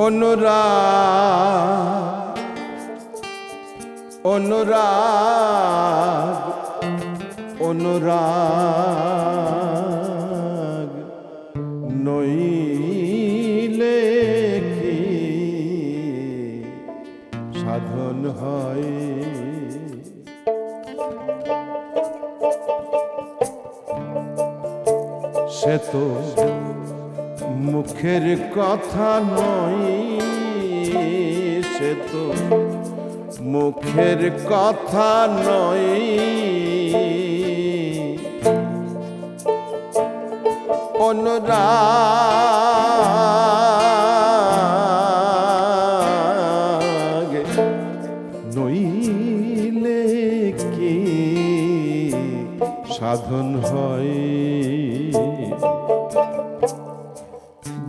অনুরাগ অনুরাগ অনুরাগ নইলে কি সাধন হয়? সে তো মুখের কথা নয়, সে তো মুখের কথা নয়, অনুরাগ নইলে কি সাধন হয়?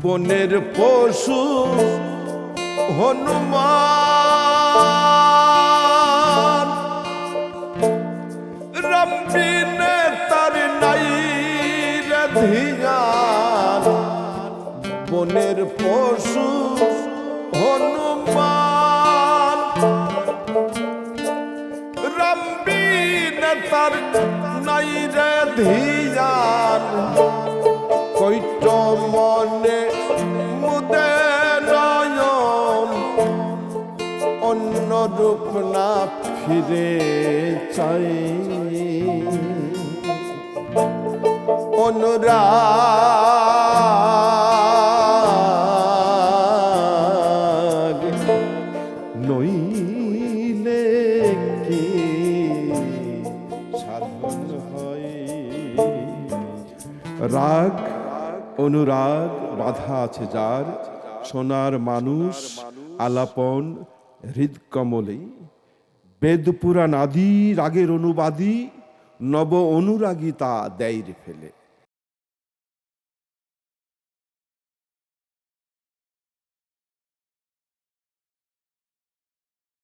বনের পশু হনুমান রামবিনে তার নাই রে ধিয়ান। বনের পশু হনুমান রামবিনে তার নাই রে ধিয়ান। কৈট মনে মুদে নয়ন অন্য রূপ না ফিরে চাই। অনুরাগ নইলে কি সাধন হয়? রাগ অনুরাগ বাধা আছে যার, সোনার মানুষ আলাপন হৃদকমলে। বেদপুরাণ আদি রাগের অনুবাদী, নব অনুরাগী তা দেয় ফেলে।